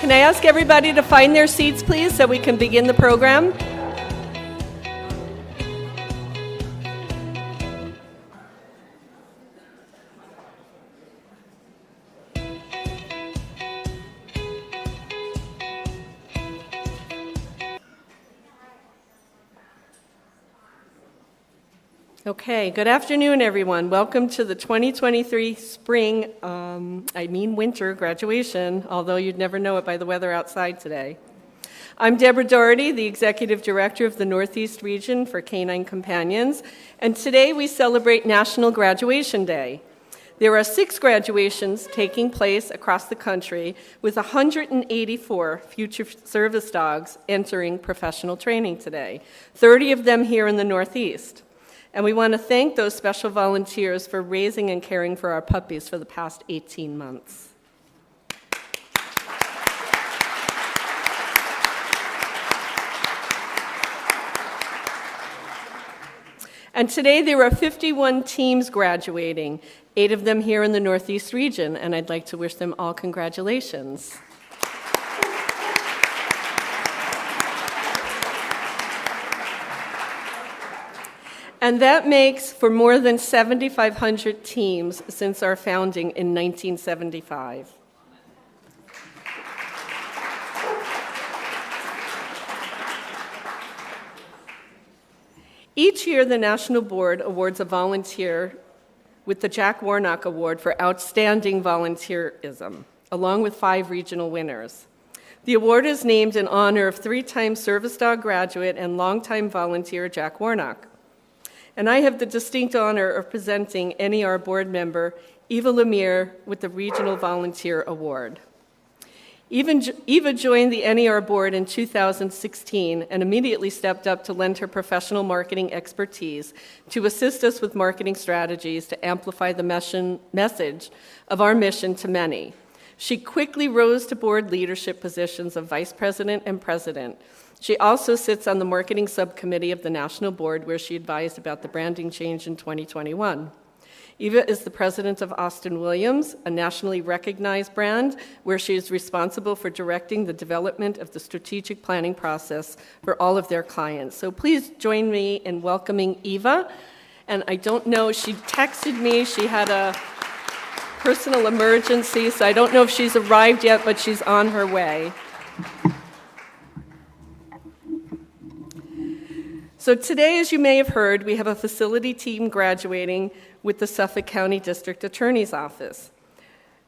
Can I ask everybody to find their seats, please, so we can begin the program? Okay, good afternoon, everyone. Welcome to the 2023 spring, winter graduation, although you'd never know it by the weather outside today. I'm Deborah Doherty, the Executive Director of the Northeast Region for Canine Companions, and today we celebrate National Graduation Day. There are 6 graduations taking place across the country, with 184 future service dogs entering professional training today, 30 of them here in the Northeast. And we want to thank those special volunteers for raising and caring for our puppies for the past 18 months. And today there are 51 teams graduating, 8 of them here in the Northeast region, and I'd like to wish them all congratulations. And that makes for more than 7,500 teams since our founding in 1975. Each year, the National Board awards a volunteer with the Jack Warnock Award for Outstanding Volunteerism, along with 5 regional winners. The award is named in honor of 3-time service dog graduate and longtime volunteer Jack Warnock. And I have the distinct honor of presenting NER board member Eva Lemire with the Regional Volunteer Award. Eva joined the NER board in 2016 and immediately stepped up to lend her professional marketing expertise to assist us with marketing strategies to amplify the message of our mission to many. She quickly rose to board leadership positions of vice president and president. She also sits on the marketing subcommittee of the National Board, where she advised about the branding change in 2021. Eva is the president of Austin Williams, a nationally recognized brand, where she is responsible for directing the development of the strategic planning process for all of their clients. So please join me in welcoming Eva. And I don't know, she texted me, she had a personal emergency, so I don't know if she's arrived yet, but she's on her way. So today, as you may have heard, we have a facility team graduating with the Suffolk County District Attorney's Office.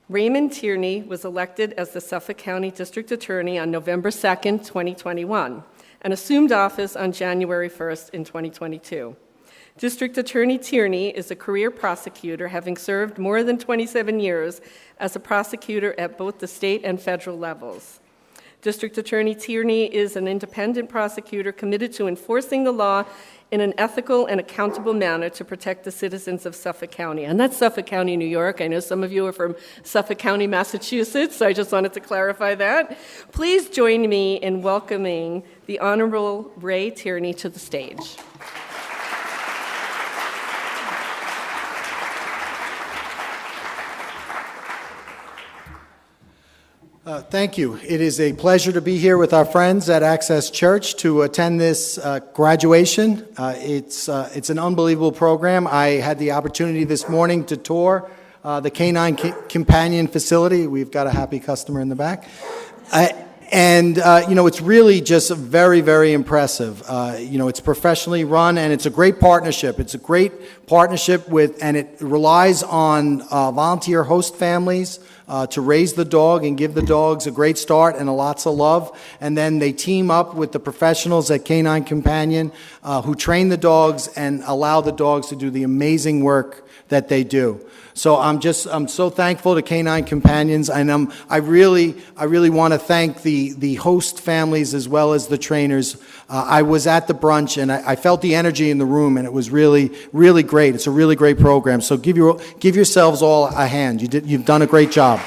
Raymond Tierney was elected as the Suffolk County District Attorney on November 2nd, 2021, and assumed office on January 1st in 2022. District Attorney Tierney is a career prosecutor, having served more than 27 years as a prosecutor at both the state and federal levels. District Attorney Tierney is an independent prosecutor committed to enforcing the law in an ethical and accountable manner to protect the citizens of Suffolk County. And that's Suffolk County, New York. I know some of you are from Suffolk County, Massachusetts, so I just wanted to clarify that. Please join me in welcoming the Honorable Ray Tierney to the stage. Thank you. It is a pleasure to be here with our friends at Access Church to attend this graduation. It's an unbelievable program. I had the opportunity this morning to tour the Canine Companion facility. We've got a happy customer in the back. It's really just very, very impressive. It's professionally run, and it's a great partnership. It's a great partnership and it relies on volunteer host families to raise the dog and give the dogs a great start and lots of love. And then they team up with the professionals at Canine Companion who train the dogs and allow the dogs to do the amazing work that they do. So I'm so thankful to Canine Companions, and I really want to thank the host families as well as the trainers. I was at the brunch and I felt the energy in the room, and it was really, really great. It's a really great program. So give yourselves all a hand. You've done a great job.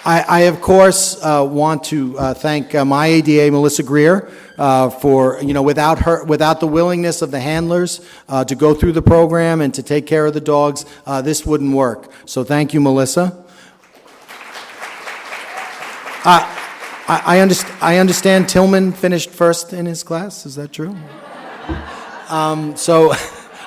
I of course want to thank my ADA, Melissa Greer, for without the willingness of the handlers to go through the program and to take care of the dogs, this wouldn't work. So thank you, Melissa. I understand Tillman finished first in his class. Is that true? So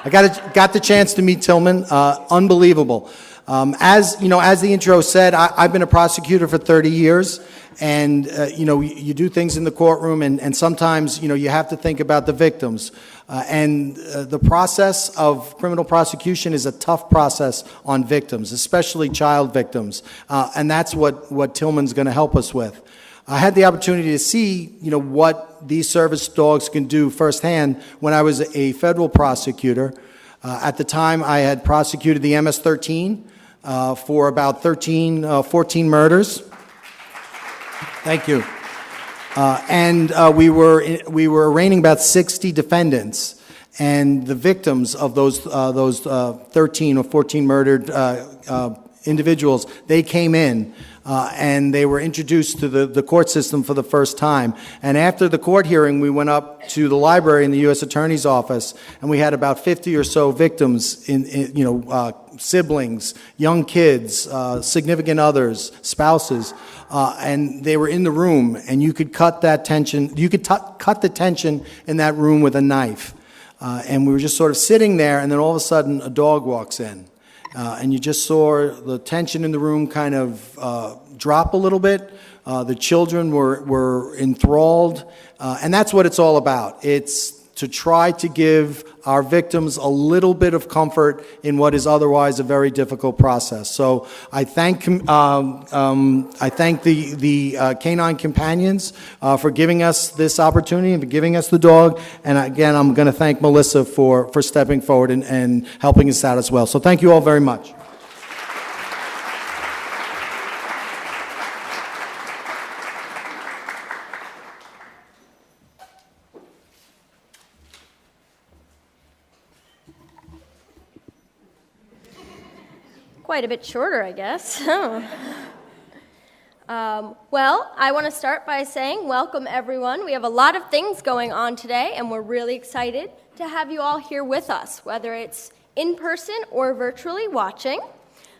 I got the chance to meet Tillman. Unbelievable. As you know, as the intro said, I've been a prosecutor for 30 years, and you know, you do things in the courtroom, and sometimes you know you have to think about the victims. And the process of criminal prosecution is a tough process on victims, especially child victims, and that's what Tillman's going to help us with. I had the opportunity to see, you know, what these service dogs can do firsthand when I was a federal prosecutor. At the time, I had prosecuted the MS-13 for about 14 murders. Thank you. And we were arraigning about 60 defendants, and the victims of those 13 or 14 murdered individuals, they came in. And they were introduced to the court system for the first time. And after the court hearing, we went up to the library in the U.S. Attorney's Office, and we had about 50 or so victims, siblings, young kids, significant others, spouses, and they were in the room, and you could cut that tension. You could cut the tension in that room with a knife. And we were just sort of sitting there, and then all of a sudden, a dog walks in. And you just saw the tension in the room kind of drop a little bit. The children were enthralled. And that's what it's all about. It's to try to give our victims a little bit of comfort in what is otherwise a very difficult process. So I thank the canine companions for giving us this opportunity and for giving us the dog. And again, I'm going to thank Melissa for stepping forward and helping us out as well. So thank you all very much. Quite a bit shorter, I guess. Well, I want to start by saying welcome, everyone. We have a lot of things going on today, and we're really excited to have you all here with us, whether it's in person or virtually watching.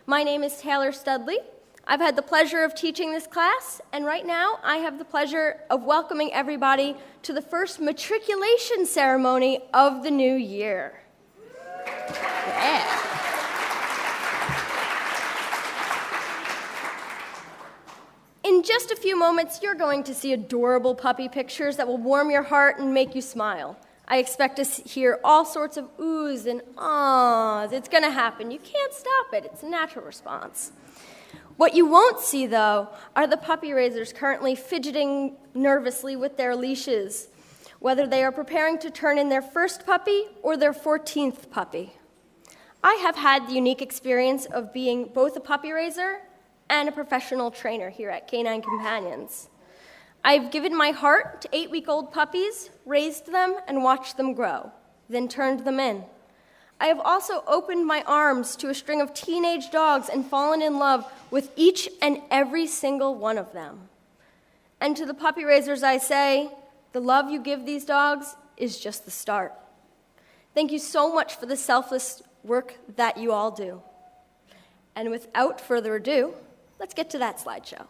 My name is Taylor Studley. I've had the pleasure of teaching this class, and right now I have the pleasure of welcoming everybody to the first matriculation ceremony of the new year. Yeah. In just a few moments, you're going to see adorable puppy pictures that will warm your heart and make you smile. I expect to hear all sorts of oohs and ahs. It's going to happen. You can't stop it. It's a natural response. What you won't see, though, are the puppy raisers currently fidgeting nervously with their leashes, whether they are preparing to turn in their first puppy or their 14th puppy. I have had the unique experience of being both a puppy raiser and a professional trainer here at Canine Companions. I've given my heart to 8-week-old puppies, raised them, and watched them grow, then turned them in. I have also opened my arms to a string of teenage dogs and fallen in love with each and every single one of them. And to the puppy raisers, I say, the love you give these dogs is just the start. Thank you so much for the selfless work that you all do. And without further ado, let's get to that slideshow.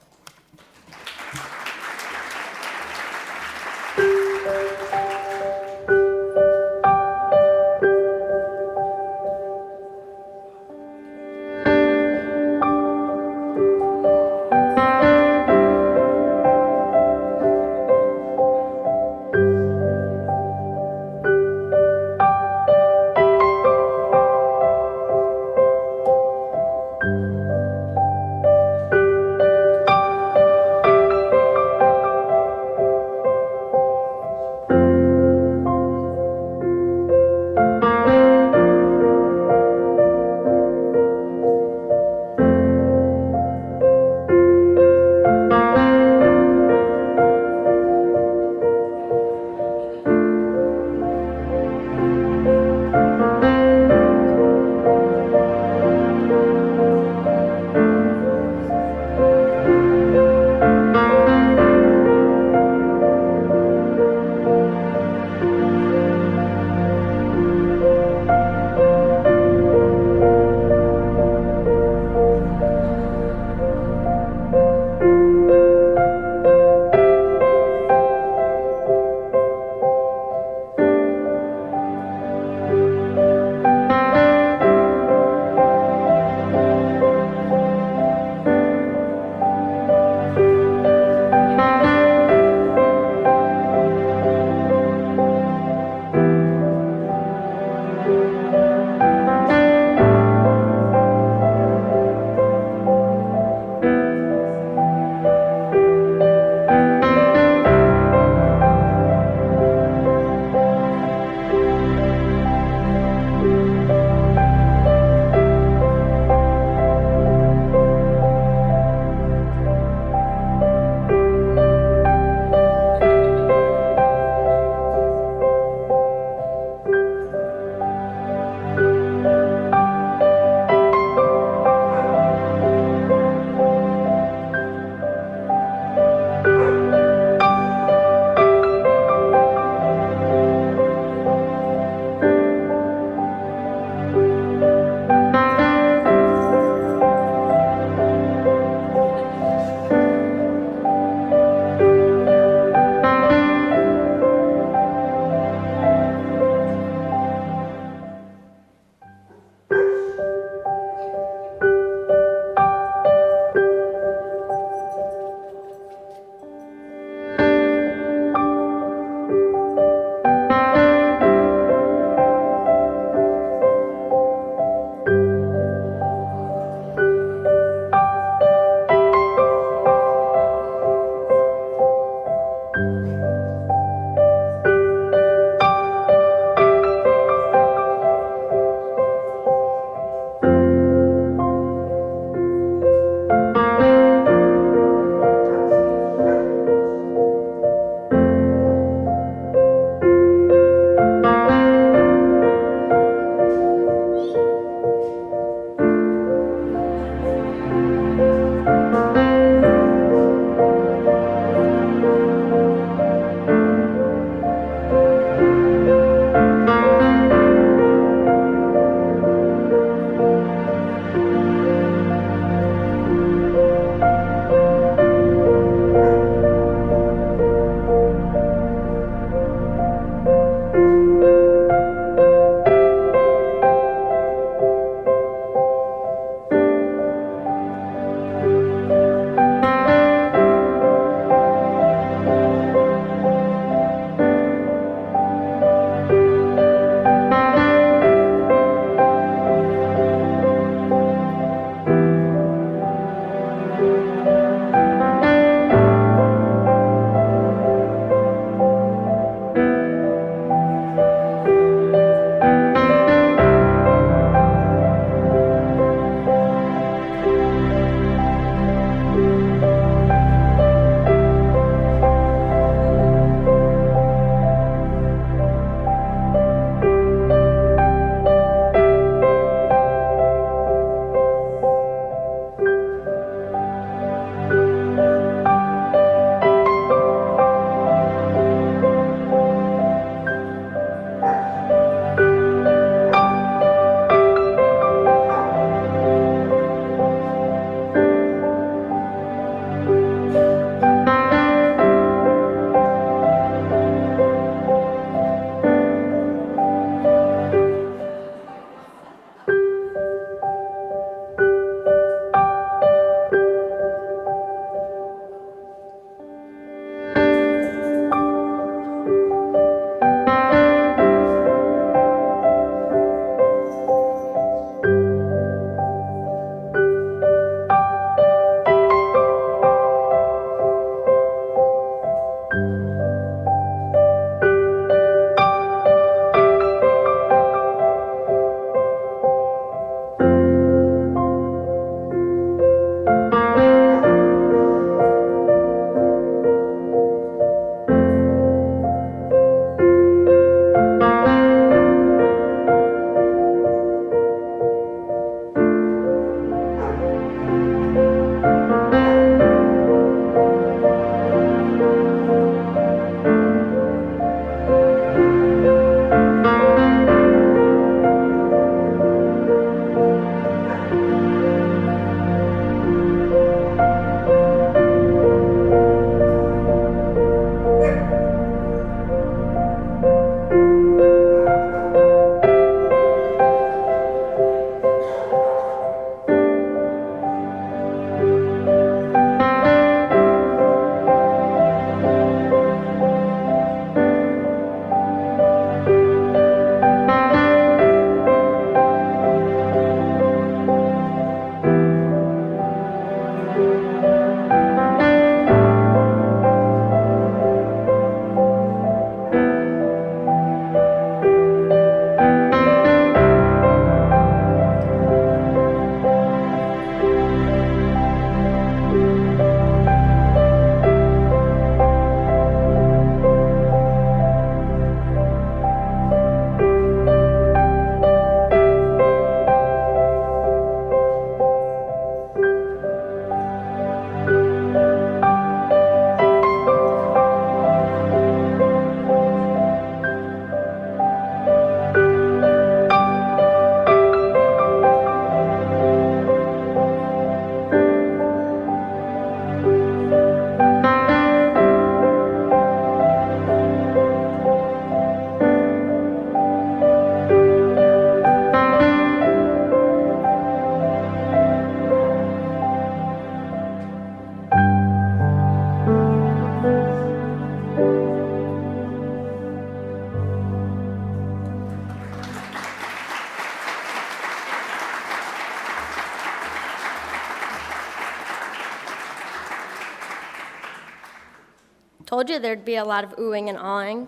Told you there'd be a lot of oohing and awing.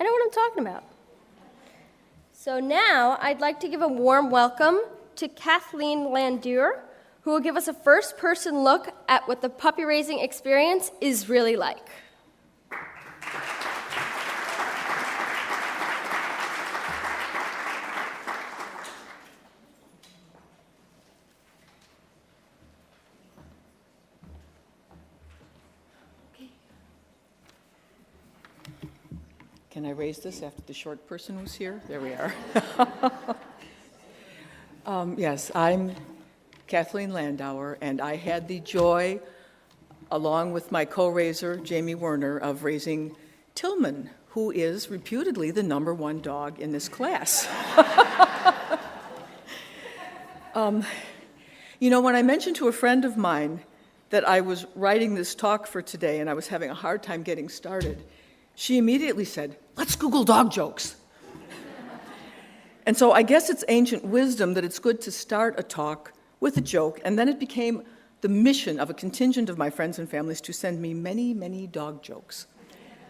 I know what I'm talking about. So now I'd like to give a warm welcome to Kathleen Landeur, who will give us a first-person look at what the puppy raising experience is really like. Can I raise this after the short person was here? There we are. Yes, I'm Kathleen Landauer, and I had the joy, along with my co-raiser, Jamie Werner, of raising Tillman, who is reputedly the #1 dog in this class. You know, when I mentioned to a friend of mine that I was writing this talk for today and I was having a hard time getting started, she immediately said, "Let's Google dog jokes." And so I guess it's ancient wisdom that it's good to start a talk with a joke, and then it became the mission of a contingent of my friends and families to send me many, many dog jokes.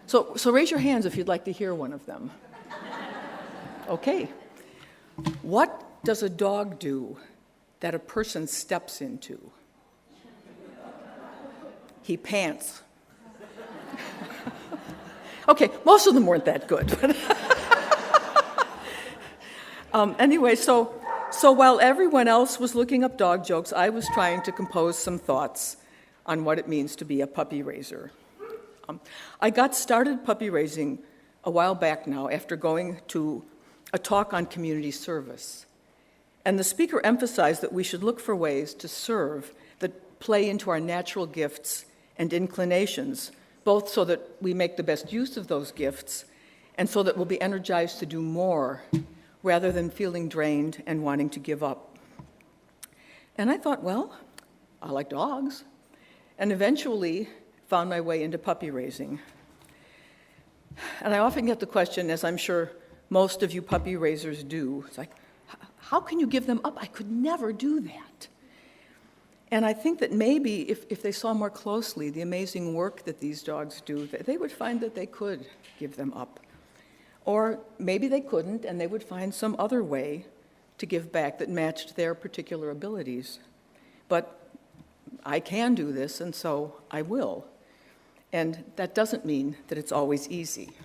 So raise your hands if you'd like to hear one of them. Okay. What does a dog do that a person steps into? He pants. Okay, most of them weren't that good. Anyway, so while everyone else was looking up dog jokes, I was trying to compose some thoughts on what it means to be a puppy raiser. I got started puppy raising a while back now after going to a talk on community service. And the speaker emphasized that we should look for ways to serve that play into our natural gifts and inclinations, both so that we make the best use of those gifts and so that we'll be energized to do more rather than feeling drained and wanting to give up. And I thought, well, I like dogs, and eventually found my way into puppy raising. And I often get the question, as I'm sure most of you puppy raisers do, it's like, how can you give them up? I could never do that. And I think that maybe if they saw more closely the amazing work that these dogs do, they would find that they could give them up. Or maybe they couldn't, and they would find some other way to give back that matched their particular abilities. But I can do this, and so I will. And that doesn't mean that it's always easy.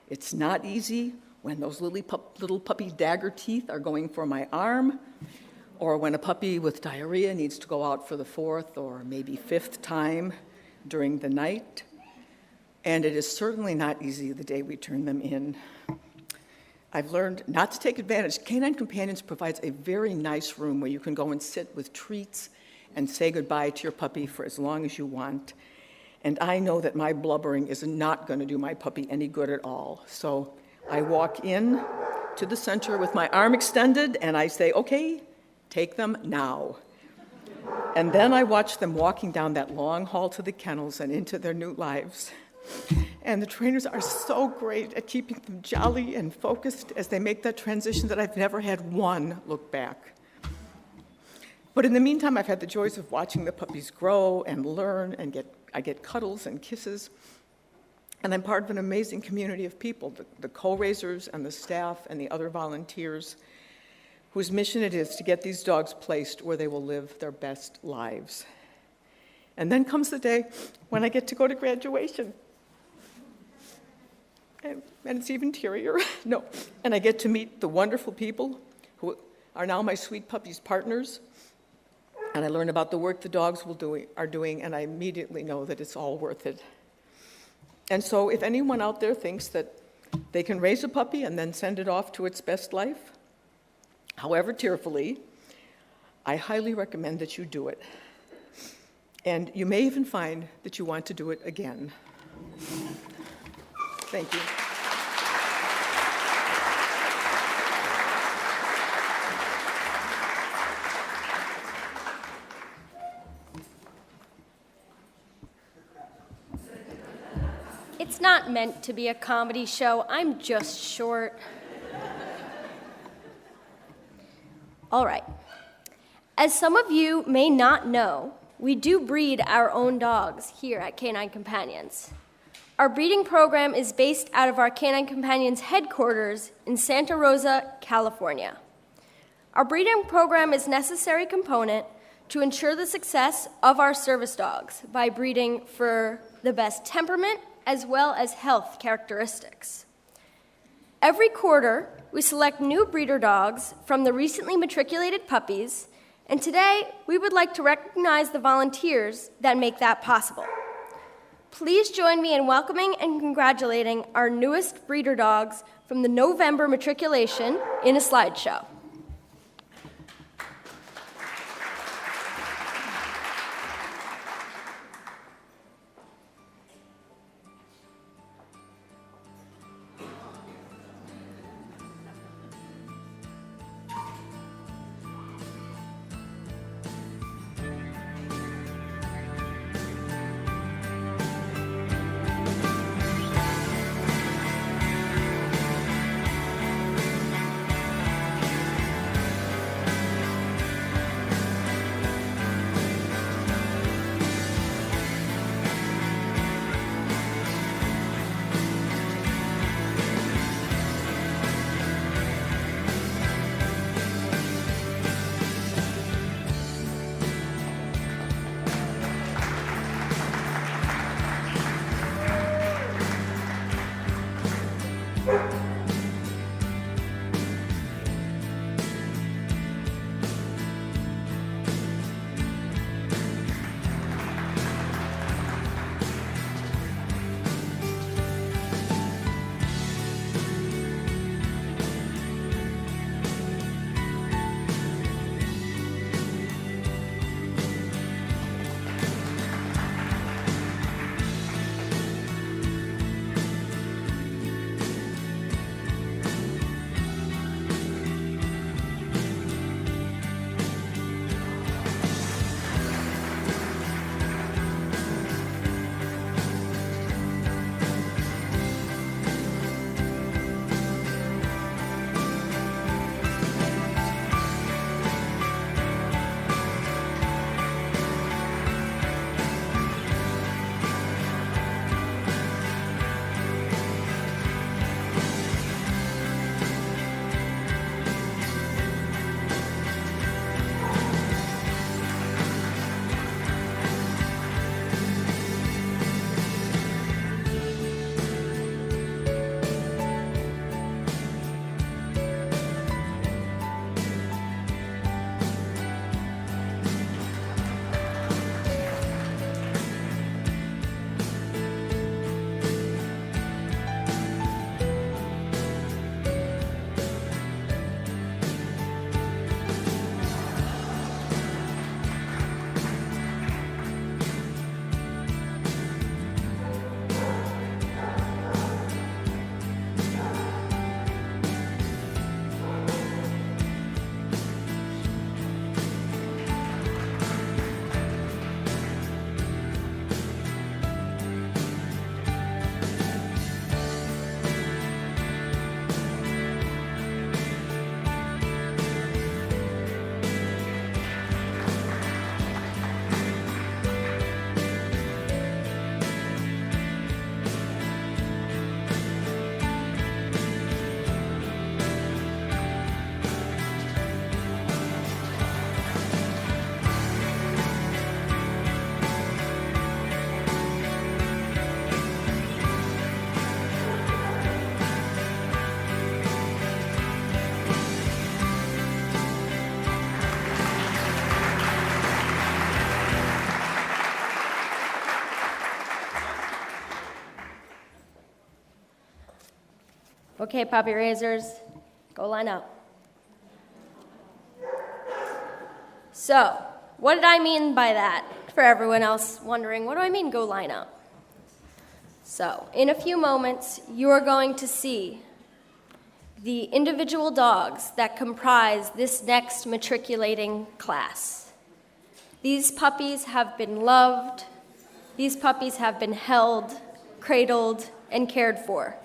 It's not easy when those little puppy dagger teeth are going for my arm, or when a puppy with diarrhea needs to go out for the 4th or maybe 5th time during the night. And it is certainly not easy the day we turn them in. I've learned not to take advantage. Canine Companions provides a very nice room where you can go and sit with treats and say goodbye to your puppy for as long as you want. And I know that my blubbering is not going to do my puppy any good at all. So I walk in to the center with my arm extended and I say, okay, take them now. And then I watch them walking down that long hall to the kennels and into their new lives. And the trainers are so great at keeping them jolly and focused as they make that transition that I've never had one look back. But in the meantime, I've had the joys of watching the puppies grow and learn, and I get cuddles and kisses. And I'm part of an amazing community of people, the co-raisers and the staff and the other volunteers, whose mission it is to get these dogs placed where they will live their best lives. And then comes the day when I get to go to graduation. And it's even tearier. No. And I get to meet the wonderful people who are now my sweet puppies' partners. And I learn about the work the dogs are doing, and I immediately know that it's all worth it. And so if anyone out there thinks that they can raise a puppy and then send it off to its best life, however tearfully, I highly recommend that you do it. And you may even find that you want to do it again. Thank you. It's not meant to be a comedy show. I'm just short. All right. As some of you may not know, we do breed our own dogs here at Canine Companions. Our breeding program is based out of our Canine Companions headquarters in Santa Rosa, California. Our breeding program is a necessary component to ensure the success of our service dogs by breeding for the best temperament as well as health characteristics. Every quarter, we select new breeder dogs from the recently matriculated puppies, and today we would like to recognize the volunteers that make that possible. Please join me in welcoming and congratulating our newest breeder dogs from the November matriculation in a slideshow. Okay, puppy raisers, go line up. So, what did I mean by that? For everyone else wondering, what do I mean, go line up? So, in a few moments, you are going to see the individual dogs that comprise this next matriculating class. These puppies have been loved, these puppies have been held, cradled, and cared for.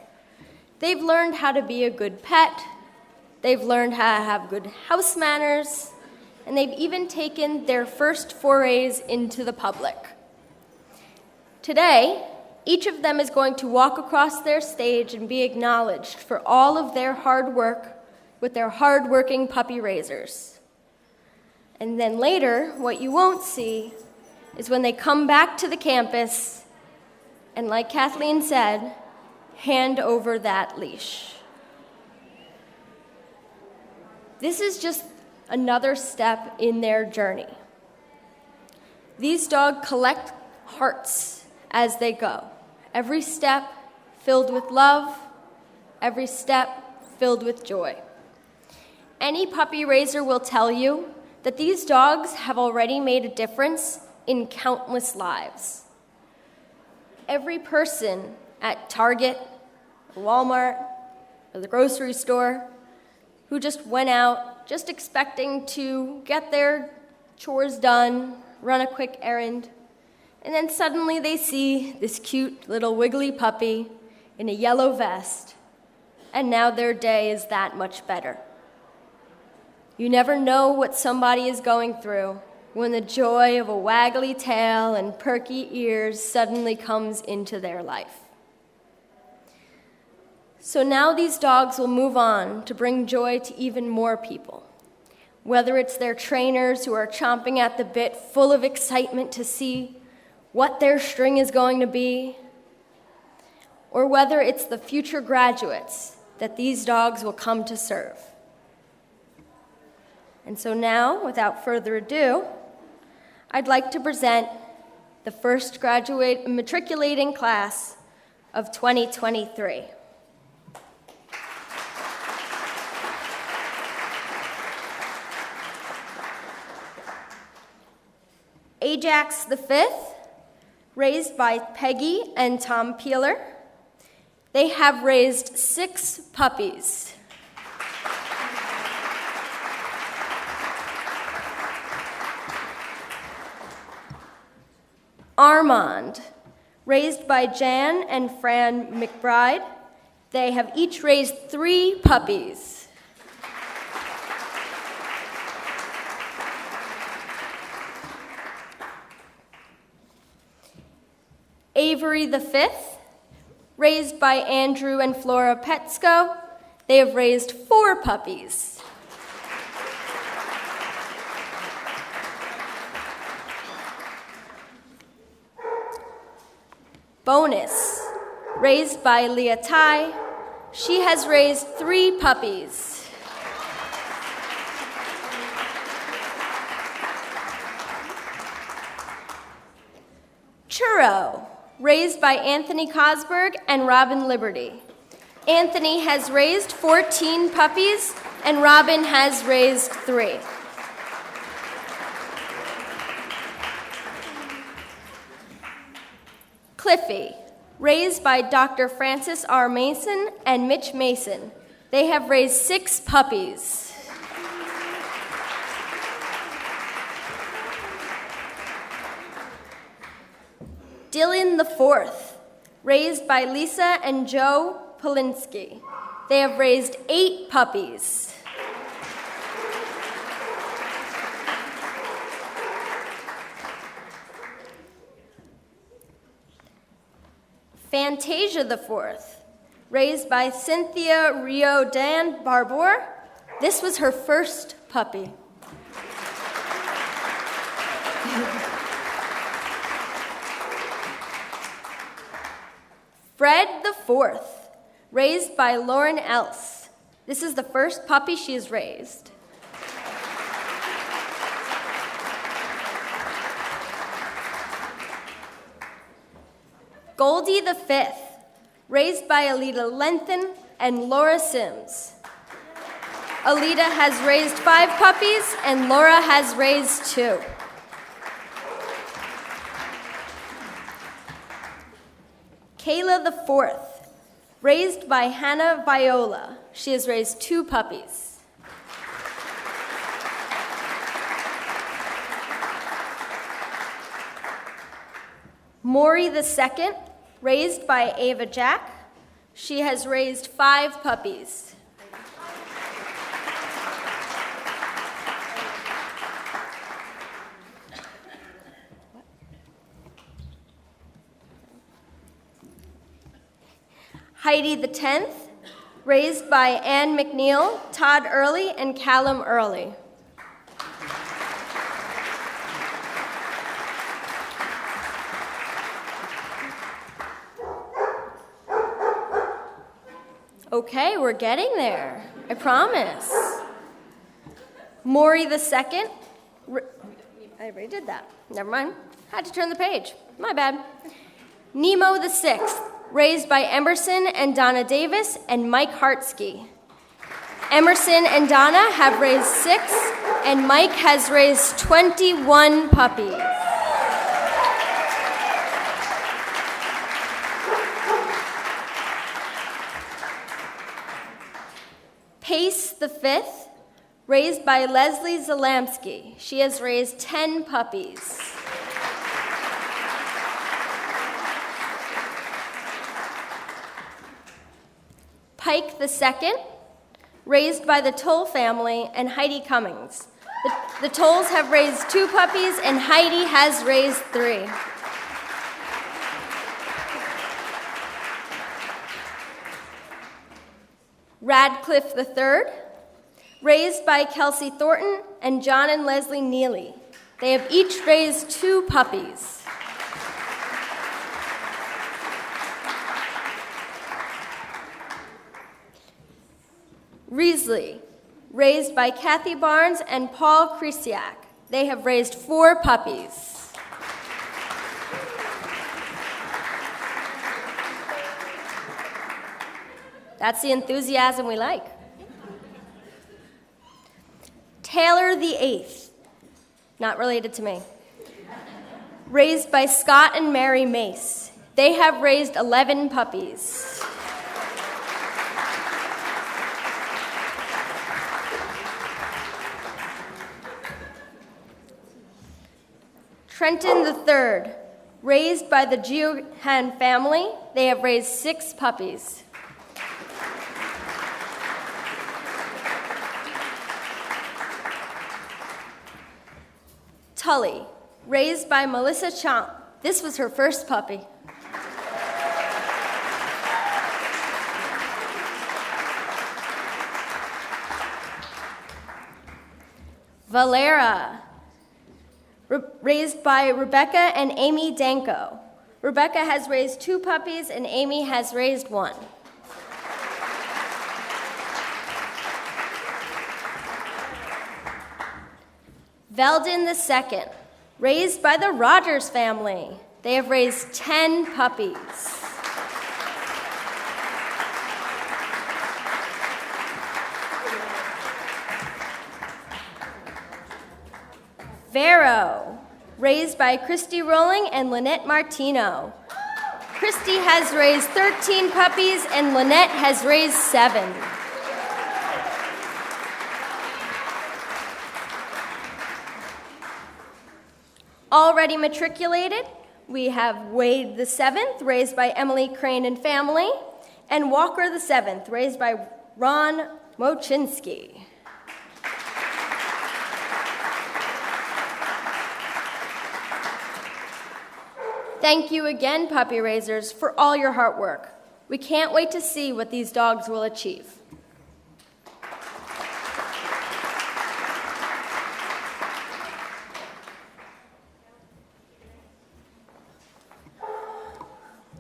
They've learned how to be a good pet, they've learned how to have good house manners, and they've even taken their first forays into the public. Today, each of them is going to walk across their stage and be acknowledged for all of their hard work with their hard-working puppy raisers. And then later, what you won't see is when they come back to the campus and, like Kathleen said, hand over that leash. This is just another step in their journey. These dogs collect hearts as they go. Every step filled with love, every step filled with joy. Any puppy raiser will tell you that these dogs have already made a difference in countless lives. Every person at Target, Walmart, or the grocery store who just went out just expecting to get their chores done, run a quick errand, and then suddenly they see this cute little wiggly puppy in a yellow vest, and now their day is that much better. You never know what somebody is going through when the joy of a waggly tail and perky ears suddenly comes into their life. So now these dogs will move on to bring joy to even more people, whether it's their trainers who are chomping at the bit, full of excitement to see what their string is going to be, or whether it's the future graduates that these dogs will come to serve. And so now, without further ado, I'd like to present the first matriculating class of 2023. Ajax the Fifth, raised by Peggy and Tom Peeler. They have raised 6 puppies. Armand, raised by Jan and Fran McBride. They have each raised 3 puppies. Avery the Fifth, raised by Andrew and Flora Petsko. They have raised 4 puppies. Bonus, raised by Leah Tai. She has raised 3 puppies. Churro, raised by Anthony Cosberg and Robin Liberty. Anthony has raised 14 puppies, and Robin has raised 3. Cliffy, raised by Dr. Francis R. Mason and Mitch Mason. They have raised 6 puppies. Dylan the Fourth, raised by Lisa and Joe Polinsky. They have raised 8 puppies. Fantasia the Fourth, raised by Cynthia Rio-Dan Barbour. This was her first puppy. Fred the Fourth, raised by Lauren Else. This is the first puppy she has raised. Goldie the Fifth, raised by Alita Lenthen and Laura Sims. Alita has raised 5 puppies and Laura has raised 2. Kayla the Fourth, raised by Hannah Viola. She has raised 2 puppies. Maury the Second, raised by Ava Jack. She has raised 5 puppies. Heidi the 10th, raised by Ann McNeil, Todd Early, and Callum Early. Okay, we're getting there. I promise. Maury the 2nd. I already did that. Never mind. Had to turn the page. My bad. Nemo the 6th, raised by Emerson and Donna Davis and Mike Hartsky. Emerson and Donna have raised 6, and Mike has raised 21 puppies. Pace the 5th, raised by Leslie Zalamsky. She has raised 10 puppies. Pike the 2nd, raised by the Toll family and Heidi Cummings. The Tolls have raised 2 puppies and Heidi has raised 3. Radcliffe the 3rd, raised by Kelsey Thornton and John and Leslie Neely. They have each raised 2 puppies. Riesling, raised by Kathy Barnes and Paul Krisiak. They have raised 4 puppies. That's the enthusiasm we like. Taylor the 8th, not related to me, raised by Scott and Mary Mace. They have raised 11 puppies. Trenton the 3rd, raised by the Geohan family. They have raised 6 puppies. Tully, raised by Melissa Chomp. This was her first puppy. Valera, raised by Rebecca and Amy Danko. Rebecca has raised 2 puppies and Amy has raised 1. Veldon the 2nd, raised by the Rogers family. They have raised 10 puppies. Vero, raised by Christy Rowling and Lynette Martino. Christy has raised 13 puppies and Lynette has raised 7. Already matriculated, we have Wade the 7th, raised by Emily Crane and family, and Walker the 7th, raised by Ron Mochinsky. Thank you again, puppy raisers, for all your hard work. We can't wait to see what these dogs will achieve.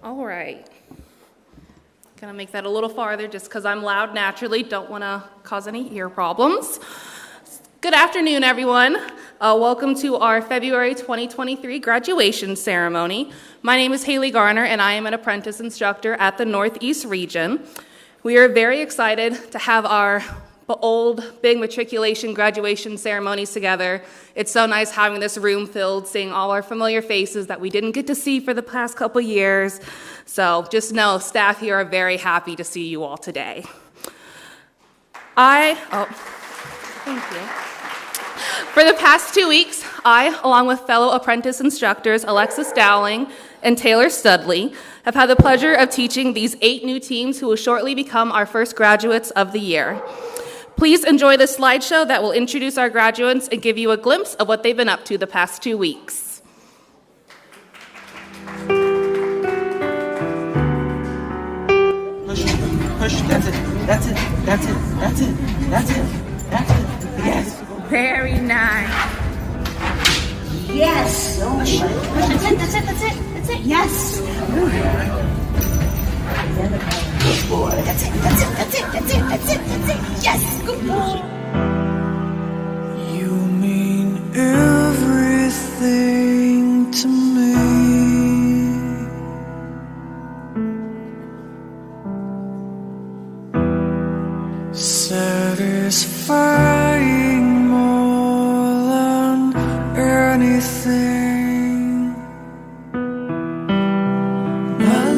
All right. Gonna make that a little farther just because I'm loud naturally. Don't want to cause any ear problems. Good afternoon, everyone. Welcome to our February 2023 graduation ceremony. My name is Haley Garner, and I am an apprentice instructor at the Northeast region. We are very excited to have our old big matriculation graduation ceremonies together. It's so nice having this room filled, seeing all our familiar faces that we didn't get to see for the past couple years. So just know, staff here are very happy to see you all today. Thank you. For the past 2 weeks, I, along with fellow apprentice instructors Alexis Dowling and Taylor Studley, have had the pleasure of teaching these 8 new teams who will shortly become our first graduates of the year. Please enjoy this slideshow that will introduce our graduates and give you a glimpse of what they've been up to the past 2 weeks. Push push. That's it. That's it. That's it. That's it. That's it. That's it. Yes. Very nice. Yes. Oh, push. That's it. That's it. That's it. That's it. Yes. Good boy. That's it. That's it. That's it. That's it. That's it. That's it. Yes. Good boy. You mean everything to me. Satisfying more than anything. My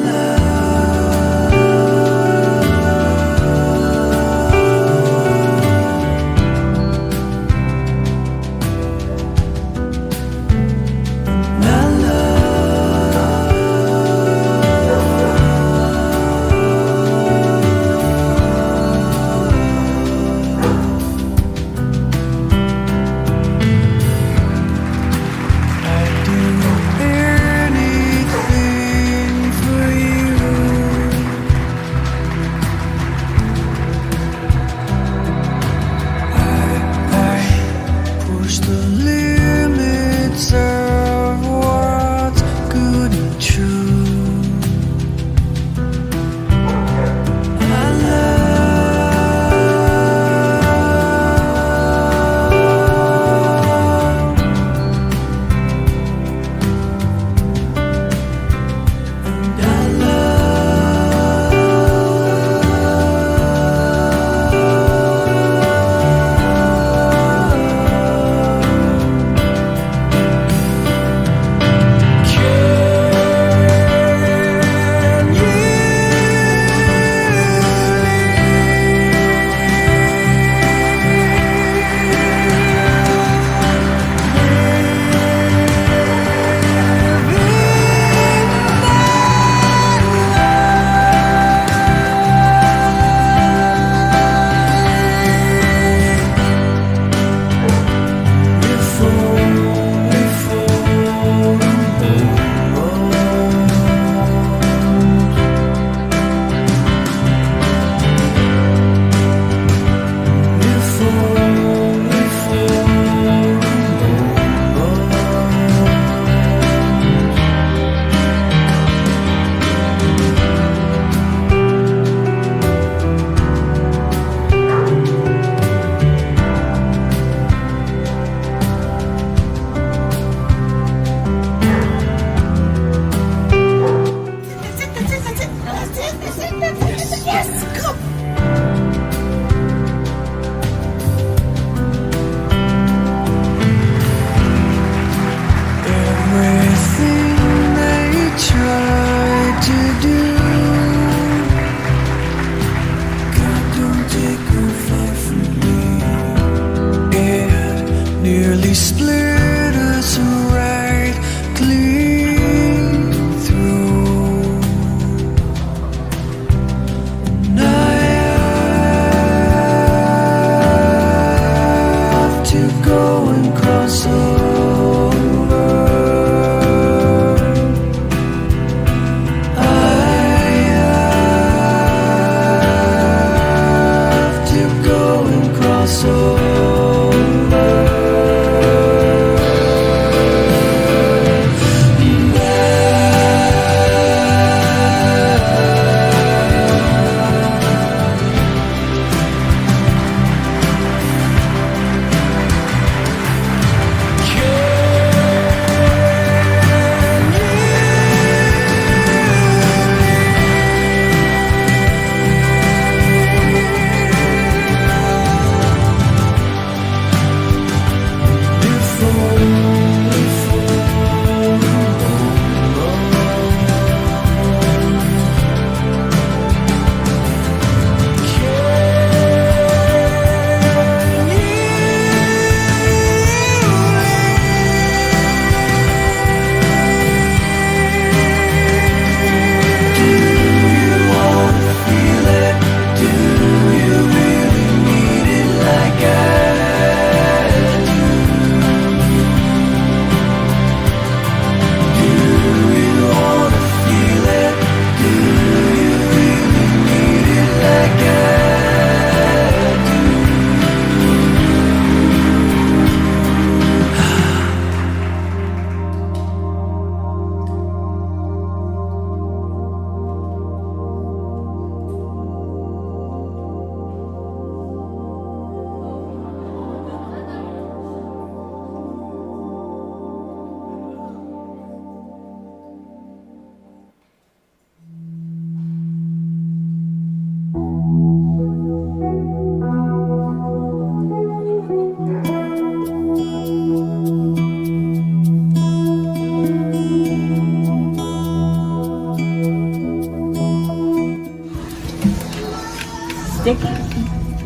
sticky.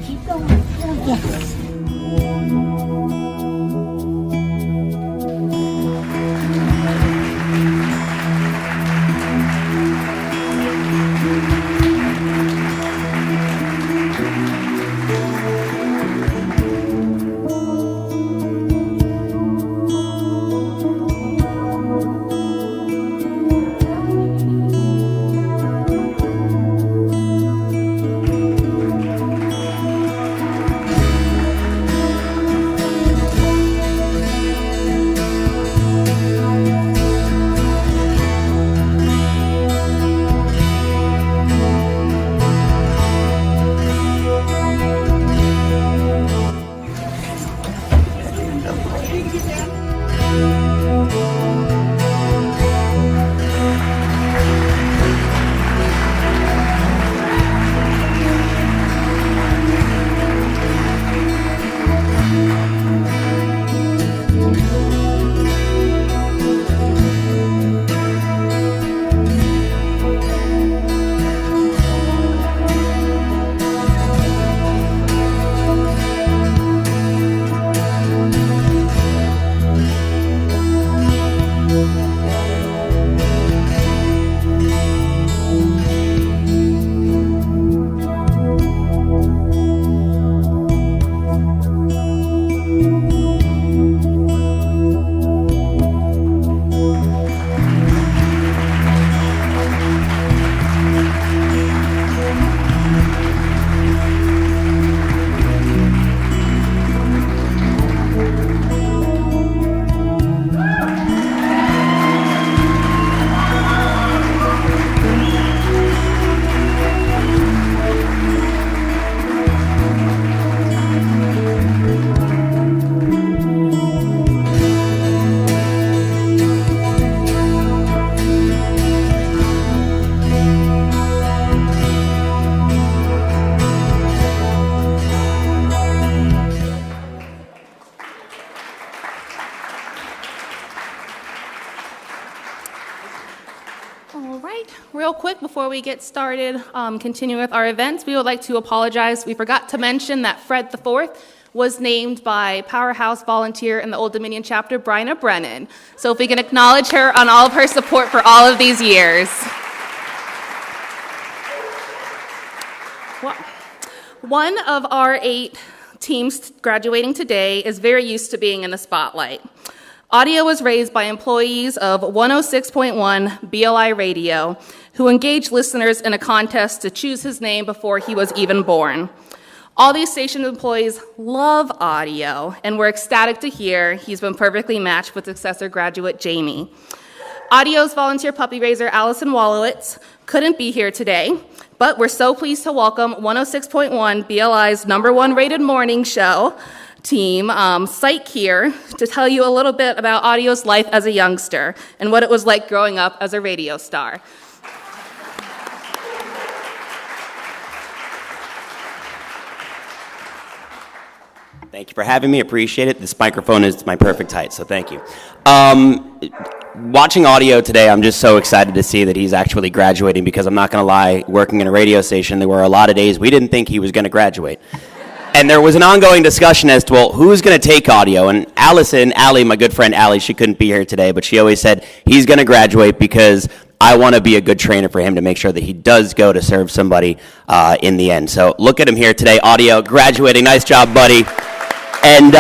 Keep going. Yes. Real quick before we get started, continuing with our events, we would like to apologize. We forgot to mention that Fred IV was named by Powerhouse volunteer in the Old Dominion chapter, Bryna Brennan. So if we can acknowledge her on all of her support for all of these years. Well, one of our 8 teams graduating today is very used to being in the spotlight. Audio was raised by employees of 106.1 BLI Radio, who engaged listeners in a contest to choose his name before he was even born. All these station employees love Audio, and we're ecstatic to hear he's been perfectly matched with successor graduate Jamie. Audio's volunteer puppy raiser, Allison Wallowitz, couldn't be here today, but we're so pleased to welcome 106.1 BLI's #1 rated morning show team, Psych, here to tell you a little bit about Audio's life as a youngster and what it was like growing up as a radio star. Thank you for having me. Appreciate it. This microphone is my perfect height, so thank you. Watching Audio today, I'm just so excited to see that he's actually graduating, because I'm not going to lie, working in a radio station, there were a lot of days we didn't think he was going to graduate. And there was an ongoing discussion as to, well, who's going to take Audio? And Allie, my good friend Allie, she couldn't be here today, but she always said, he's going to graduate because I want to be a good trainer for him to make sure that he does go to serve somebody in the end. So look at him here today, Audio, graduating. Nice job, buddy. And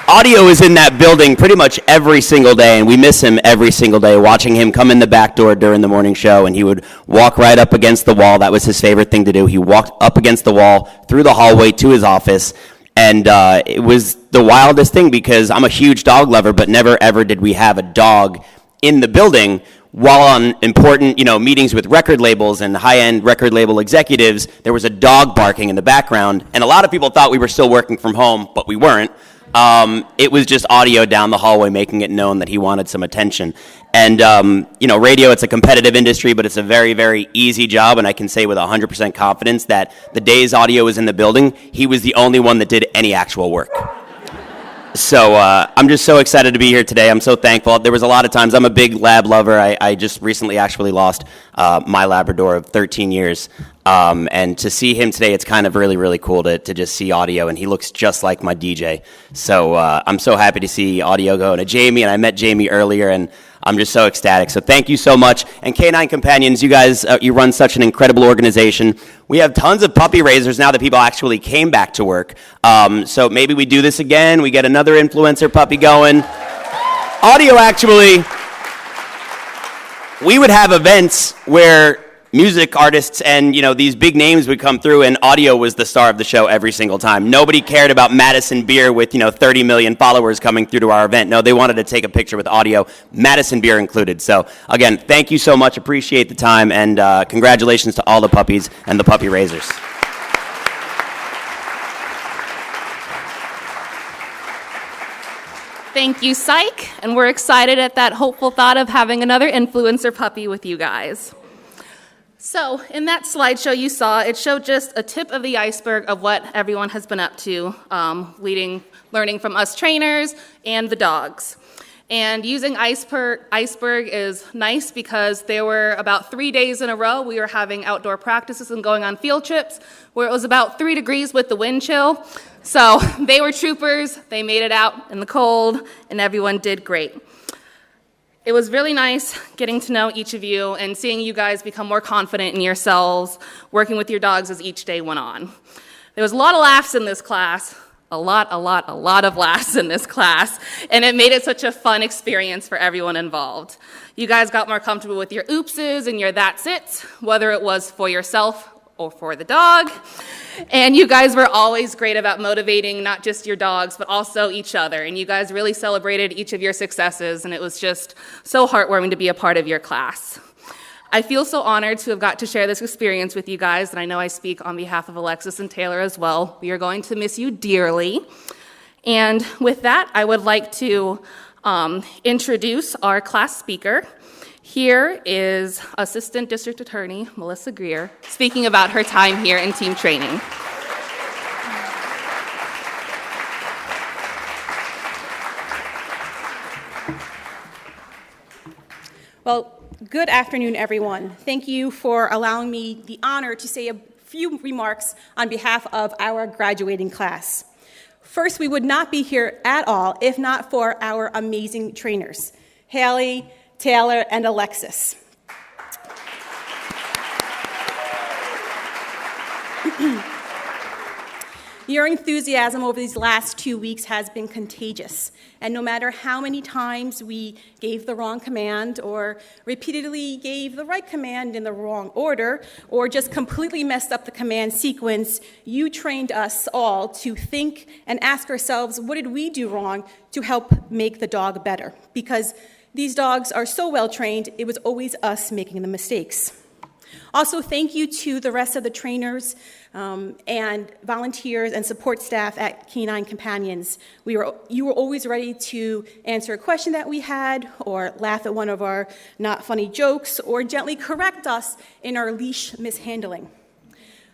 Audio is in that building pretty much every single day, and we miss him every single day, watching him come in the back door during the morning show, and he would walk right up against the wall. That was his favorite thing to do. He walked up against the wall, through the hallway to his office, and it was the wildest thing, because I'm a huge dog lover, but never ever did we have a dog in the building. While on important, meetings with record labels and high-end record label executives, there was a dog barking in the background, and a lot of people thought we were still working from home, but we weren't. It was just Audio down the hallway making it known that he wanted some attention. And, radio, it's a competitive industry, but it's a very, very easy job, and I can say with 100% confidence that the days Audio was in the building, he was the only one that did any actual work. So I'm just so excited to be here today. I'm so thankful. There was a lot of times, I'm a big lab lover. I just recently actually lost my Labrador of 13 years. And to see him today, it's kind of really, really cool to just see Audio, and he looks just like my DJ. So I'm so happy to see Audio go to Jamie, and I met Jamie earlier, and I'm just so ecstatic. So thank you so much. And Canine Companions, you guys, you run such an incredible organization. We have tons of puppy raisers now that people actually came back to work. So maybe we do this again. We get another influencer puppy going. Audio, actually, we would have events where music artists and, these big names would come through, and Audio was the star of the show every single time. Nobody cared about Madison Beer with, 30 million followers coming through to our event. No, they wanted to take a picture with Audio, Madison Beer included. So, again, thank you so much. Appreciate the time, and congratulations to all the puppies and the puppy raisers. Thank you, Psych, and we're excited at that hopeful thought of having another influencer puppy with you guys. So, in that slideshow you saw, it showed just a tip of the iceberg of what everyone has been up to, learning from us trainers and the dogs. And using iceberg is nice because there were about 3 days in a row we were having outdoor practices and going on field trips where it was about 3 degrees with the wind chill. So they were troopers, they made it out in the cold, and everyone did great. It was really nice getting to know each of you and seeing you guys become more confident in yourselves, working with your dogs as each day went on. There was a lot of laughs in this class, a lot of laughs in this class, and it made it such a fun experience for everyone involved. You guys got more comfortable with your oopses and your that's it, whether it was for yourself or for the dog. And you guys were always great about motivating not just your dogs, but also each other. And you guys really celebrated each of your successes, and it was just so heartwarming to be a part of your class. I feel so honored to have got to share this experience with you guys, and I know I speak on behalf of Alexis and Taylor as well. We are going to miss you dearly. And with that, I would like to introduce our class speaker. Here is Assistant District Attorney Melissa Greer speaking about her time here in team training. Well, good afternoon, everyone. Thank you for allowing me the honor to say a few remarks on behalf of our graduating class. First, we would not be here at all if not for our amazing trainers, Haley, Taylor, and Alexis. Your enthusiasm over these last 2 weeks has been contagious, and no matter how many times we gave the wrong command or repeatedly gave the right command in the wrong order or just completely messed up the command sequence, you trained us all to think and ask ourselves, what did we do wrong to help make the dog better? Because these dogs are so well trained, it was always us making the mistakes. Also, thank you to the rest of the trainers and volunteers and support staff at Canine Companions. You were always ready to answer a question that we had, or laugh at one of our not funny jokes, or gently correct us in our leash mishandling.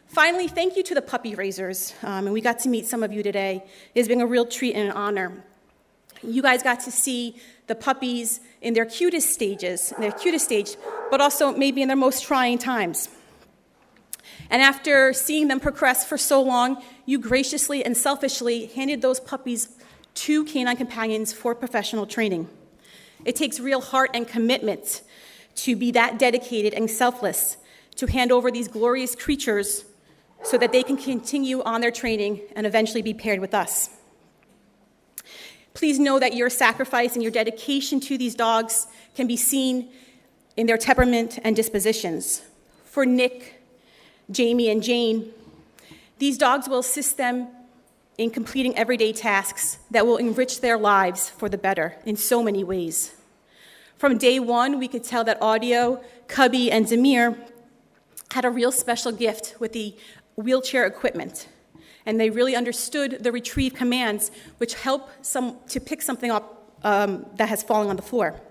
Finally, thank you to the puppy raisers, and we got to meet some of you today. It's been a real treat and an honor. You guys got to see the puppies in their cutest stage, but also maybe in their most trying times. And after seeing them progress for so long, you graciously and selfishly handed those puppies to Canine Companions for professional training. It takes real heart and commitment to be that dedicated and selfless to hand over these glorious creatures so that they can continue on their training and eventually be paired with us. Please know that your sacrifice and your dedication to these dogs can be seen in their temperament and dispositions. For Nick, Jamie, and Jane, these dogs will assist them in completing everyday tasks that will enrich their lives for the better in so many ways. From day one, we could tell that Audio, Cubby, and Damir had a real special gift with the wheelchair equipment. And they really understood the retrieve commands, which help to pick something up that has fallen on the floor.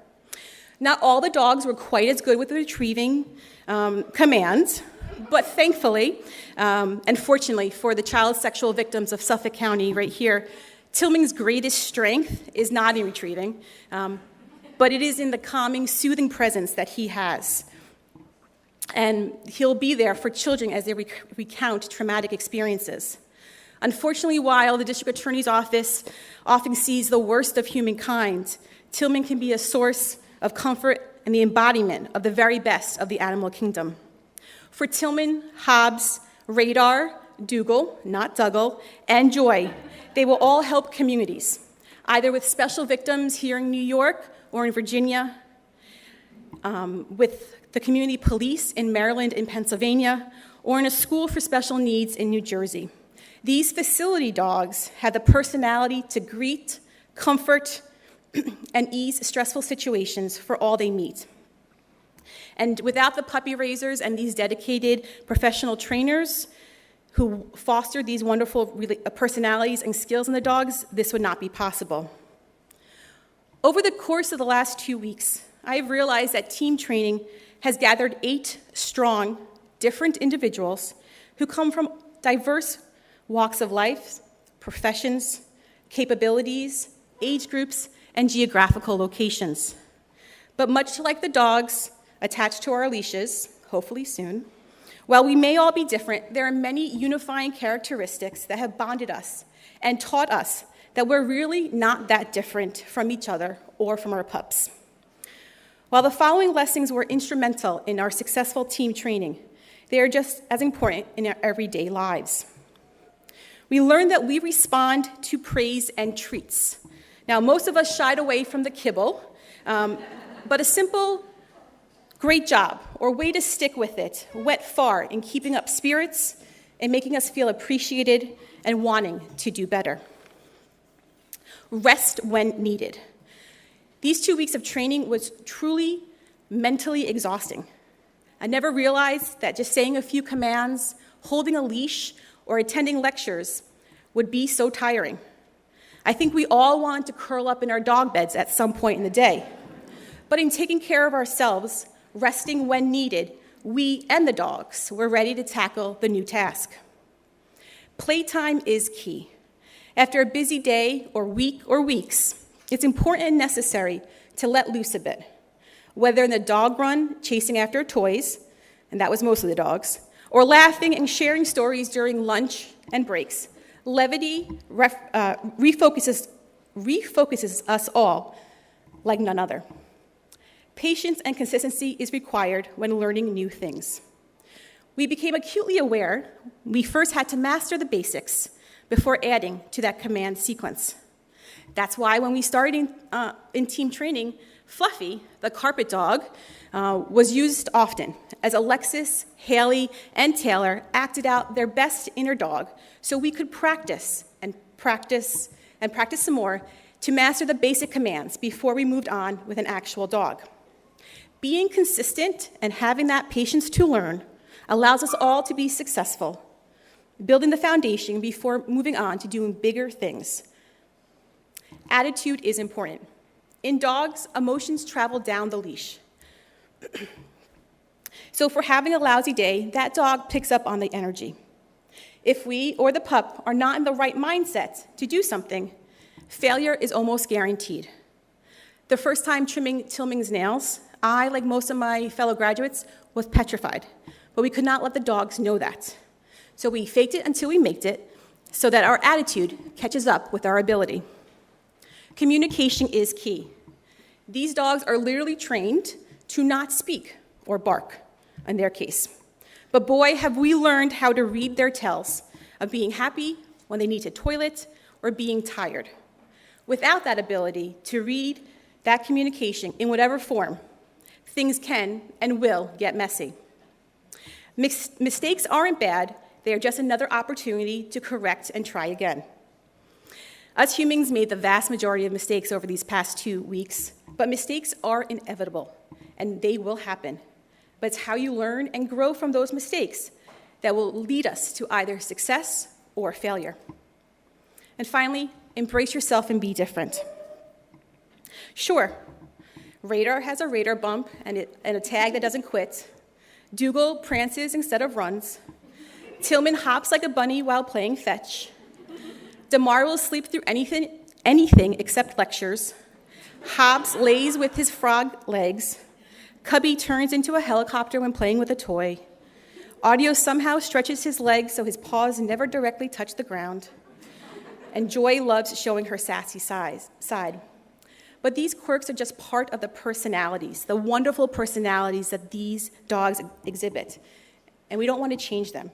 Not all the dogs were quite as good with the retrieving commands, but thankfully, and fortunately for the child sexual victims of Suffolk County right here, Tillman's greatest strength is not in retrieving, but it is in the calming, soothing presence that he has. And he'll be there for children as they recount traumatic experiences. Unfortunately, while the district attorney's office often sees the worst of humankind, Tillman can be a source of comfort and the embodiment of the very best of the animal kingdom. For Tillman, Hobbes, Radar, Dougall, not Dougall, and Joye, they will all help communities, either with special victims here in New York or in Virginia, with the community police in Maryland and Pennsylvania, or in a school for special needs in New Jersey. These facility dogs have the personality to greet, comfort, and ease stressful situations for all they meet. And without the puppy raisers and these dedicated professional trainers who foster these wonderful personalities and skills in the dogs, this would not be possible. Over the course of the last 2 weeks, I have realized that team training has gathered 8 strong, different individuals who come from diverse walks of life, professions, capabilities, age groups, and geographical locations. But much like the dogs attached to our leashes, hopefully soon, while we may all be different, there are many unifying characteristics that have bonded us and taught us that we're really not that different from each other or from our pups. While the following lessons were instrumental in our successful team training, they are just as important in our everyday lives. We learned that we respond to praise and treats. Now, most of us shied away from the kibble, but a simple great job or way to stick with it went far in keeping up spirits and making us feel appreciated and wanting to do better. Rest when needed. These 2 weeks of training was truly mentally exhausting. I never realized that just saying a few commands, holding a leash, or attending lectures would be so tiring. I think we all want to curl up in our dog beds at some point in the day. But in taking care of ourselves, resting when needed, we and the dogs were ready to tackle the new task. Playtime is key. After a busy day or week or weeks, it's important and necessary to let loose a bit. Whether in the dog run, chasing after toys, and that was mostly the dogs, or laughing and sharing stories during lunch and breaks, levity refocuses us all like none other. Patience and consistency is required when learning new things. We became acutely aware we first had to master the basics before adding to that command sequence. That's why when we started in team training, Fluffy, the carpet dog, was used often as Alexis, Haley, and Taylor acted out their best inner dog so we could practice some more to master the basic commands before we moved on with an actual dog. Being consistent and having that patience to learn allows us all to be successful, building the foundation before moving on to doing bigger things. Attitude is important. In dogs, emotions travel down the leash. So if we're having a lousy day, that dog picks up on the energy. If we or the pup are not in the right mindset to do something, failure is almost guaranteed. The first time trimming Tillman's nails, I, like most of my fellow graduates, was petrified, but we could not let the dogs know that. So we faked it until we made it, so that our attitude catches up with our ability. Communication is key. These dogs are literally trained to not speak or bark, in their case. But boy, have we learned how to read their tells of being happy when they need to toilet or being tired. Without that ability to read that communication in whatever form, things can and will get messy. Mistakes aren't bad, they are just another opportunity to correct and try again. Us humans made the vast majority of mistakes over these past 2 weeks, but mistakes are inevitable, and they will happen. But it's how you learn and grow from those mistakes that will lead us to either success or failure. And finally, embrace yourself and be different. Sure, Radar has a radar bump and a tag that doesn't quit. Dougall prances instead of runs. Tillman hops like a bunny while playing fetch. Damir will sleep through anything except lectures. Hobbes lays with his frog legs. Cubby turns into a helicopter when playing with a toy. Audio somehow stretches his legs so his paws never directly touch the ground. And Joye loves showing her sassy side. But these quirks are just part of the personalities, the wonderful personalities that these dogs exhibit. And we don't want to change them.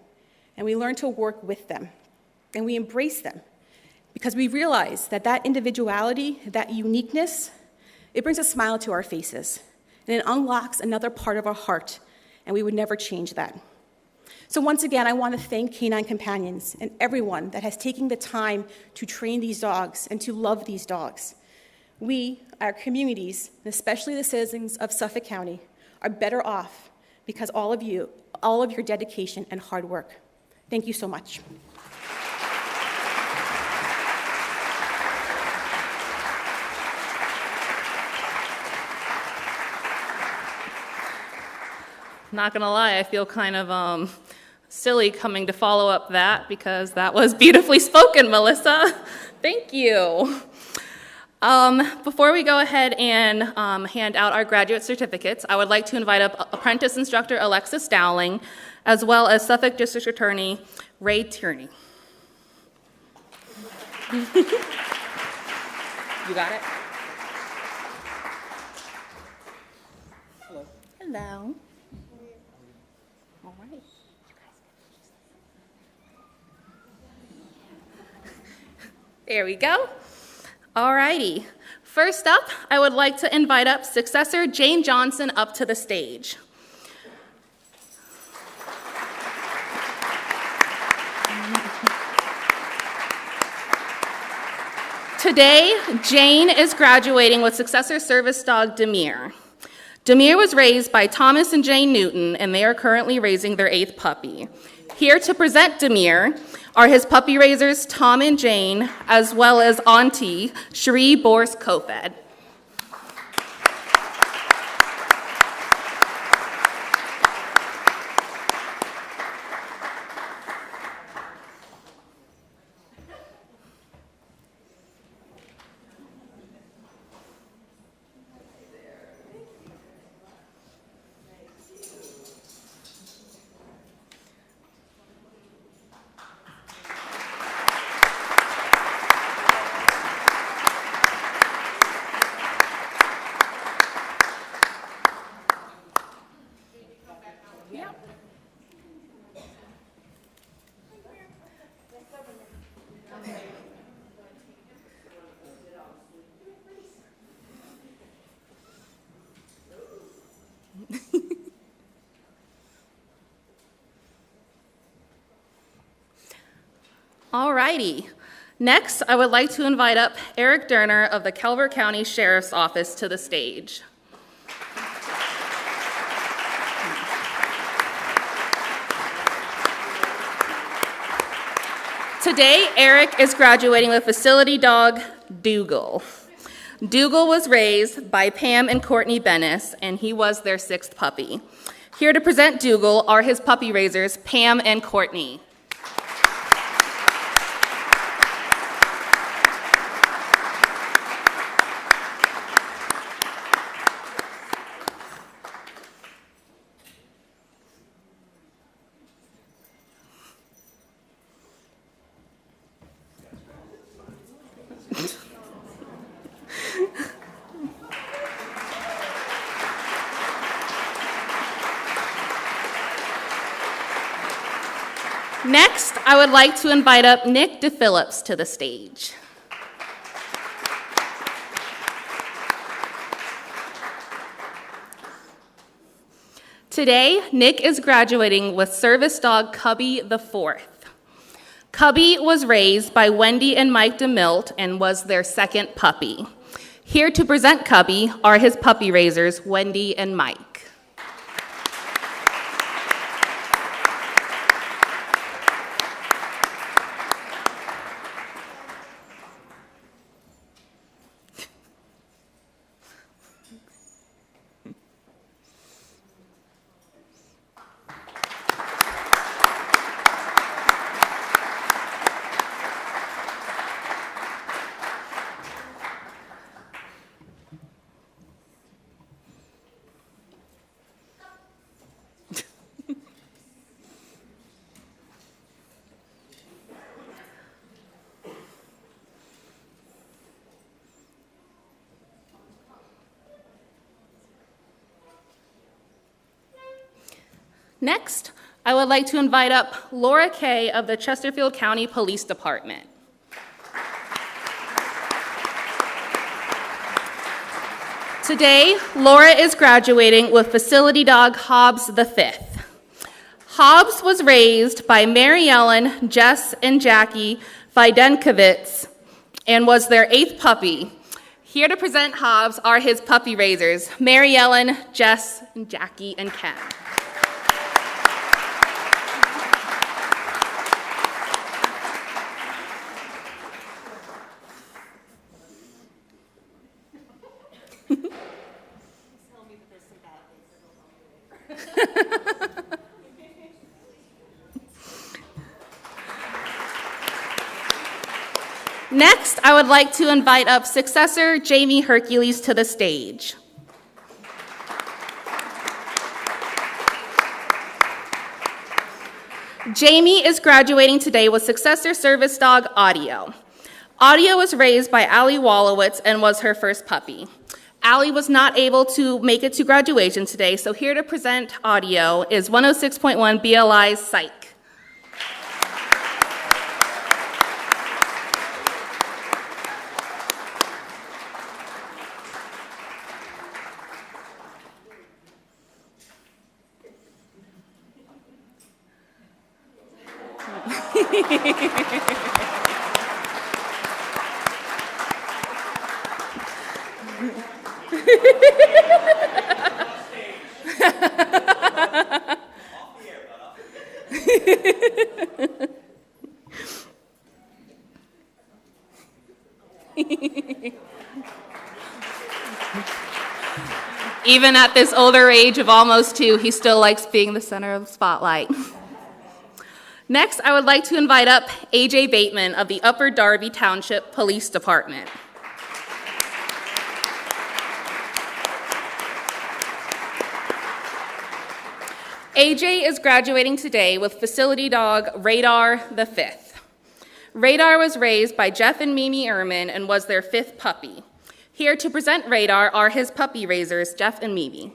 And we learn to work with them. And we embrace them. Because we realize that that individuality, that uniqueness, it brings a smile to our faces. And it unlocks another part of our heart. And we would never change that. So once again, I want to thank Canine Companions and everyone that has taken the time to train these dogs and to love these dogs. We, our communities, and especially the citizens of Suffolk County, are better off because all of your dedication and hard work. Thank you so much. Not gonna lie, I feel kind of silly coming to follow up that because that was beautifully spoken, Melissa. Thank you. Before we go ahead and hand out our graduate certificates, I would like to invite up Apprentice Instructor Alexis Dowling, as well as Suffolk District Attorney Ray Tierney. You got it? Hello. All right. There we go. All righty. First up, I would like to invite up successor Jane Johnson up to the stage. Today, Jane is graduating with successor service dog Damir. Damir was raised by Thomas and Jane Newton, and they are currently raising their 8th puppy. Here to present Damir are his puppy raisers, Tom and Jane, as well as Auntie, Cherie Bors Kofed. All righty. Next, I would like to invite up Eric Derner of the Calvert County Sheriff's Office to the stage. Today, Eric is graduating with facility dog Dougall. Dougall was raised by Pam and Courtney Bennis, and he was their 6th puppy. Here to present Dougall are his puppy raisers, Pam and Courtney. Next, I would like to invite up Nick DePhillips to the stage. Today, Nick is graduating with service dog Cubby the 4th. Cubby was raised by Wendy and Mike DeMilt and was their 2nd puppy. Here to present Cubby are his puppy raisers, Wendy and Mike. Next, I would like to invite up Laura Kay of the Chesterfield County Police Department. Today, Laura is graduating with facility dog Hobbes V. Hobbes was raised by Mary Ellen, Jess, and Jackie Videnkovitz and was their 8th puppy. Here to present Hobbes are his puppy raisers, Mary Ellen, Jess, and Jackie, and Ken. Next, I would like to invite up successor Jamie Hercules to the stage. Jamie is graduating today with successor service dog Audio. Audio was raised by Allie Wallowitz and was her first puppy. Allie was not able to make it to graduation today, so here to present Audio is 106.1 BLI's Psych. Even at this older age of almost 2, he still likes being the center of the spotlight. Next, I would like to invite up AJ Bateman of the Upper Darby Township Police Department. AJ is graduating today with facility dog Radar V. Radar was raised by Jeff and Mimi Ehrman and was their 5th puppy. Here to present Radar are his puppy raisers, Jeff and Mimi.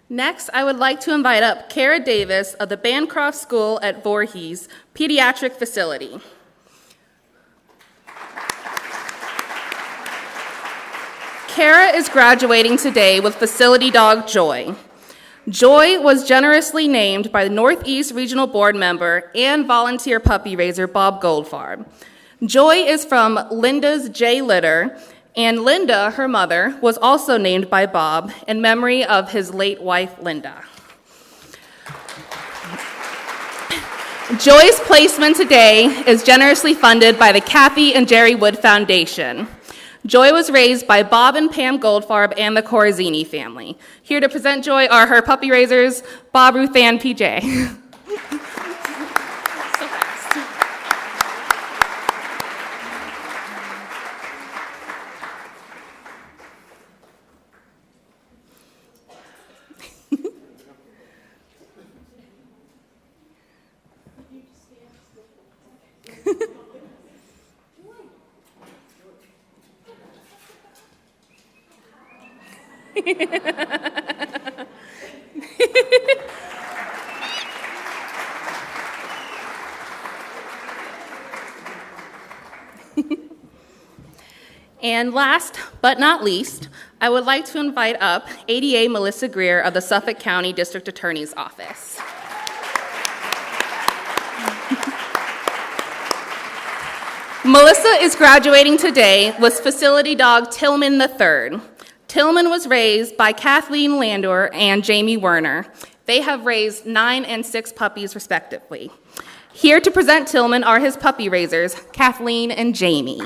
Next, I would like to invite up Kara Davis of the Bancroft School at Voorhees Pediatric Facility. Kara is graduating today with facility dog Joye. Joye was generously named by the Northeast Regional Board member and volunteer puppy raiser Bob Goldfarb. Joye is from Linda's J litter, and Linda, her mother, was also named by Bob in memory of his late wife, Linda. Joye's placement today is generously funded by the Kathy and Jerry Wood Foundation. Joye was raised by Bob and Pam Goldfarb and the Corazzini family. Here to present Joye are her puppy raisers, Bob, Ruth Ann, PJ. And last but not least, I would like to invite up ADA Melissa Greer of the Suffolk County District Attorney's Office. Melissa is graduating today with facility dog Tillman III. Tillman was raised by Kathleen Landor and Jamie Werner. They have raised 9 and 6 puppies respectively. Here to present Tillman are his puppy raisers, Kathleen and Jamie.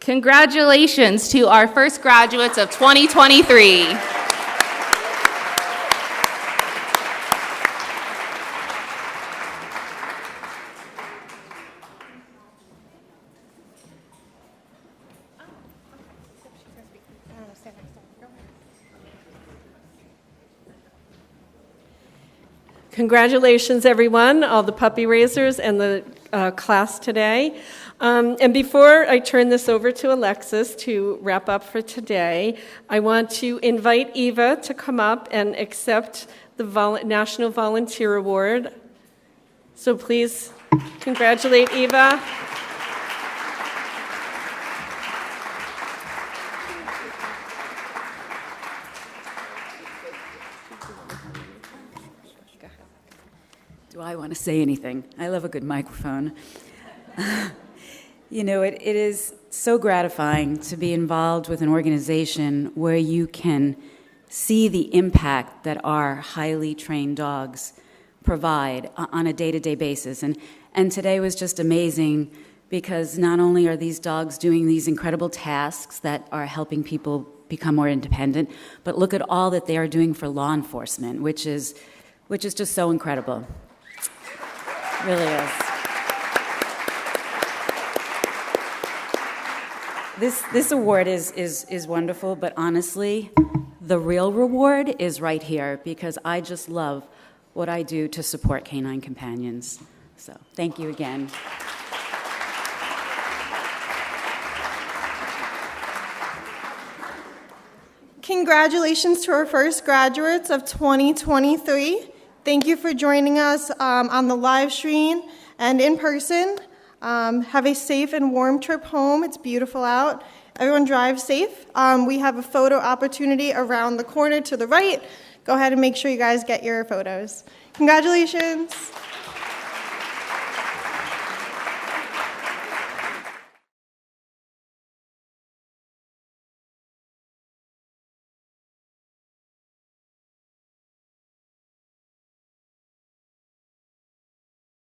Congratulations to our first graduates of 2023. Congratulations, everyone, all the puppy raisers and the class today. And before I turn this over to Alexis to wrap up for today, I want to invite Eva to come up and accept the National Volunteer Award. So please congratulate Eva. Do I want to say anything? I love a good microphone. You know, it is so gratifying to be involved with an organization where you can see the impact that our highly trained dogs provide on a day-to-day basis. And today was just amazing because not only are these dogs doing these incredible tasks that are helping people become more independent, but look at all that they are doing for law enforcement, which is just so incredible. It really is. This award is wonderful, but honestly, the real reward is right here because I just love what I do to support canine companions. So thank you again. Congratulations to our first graduates of 2023. Thank you for joining us on the live stream and in person. Have a safe and warm trip home. It's beautiful out. Everyone drive safe. We have a photo opportunity around the corner to the right. Go ahead and make sure you guys get your photos. Congratulations.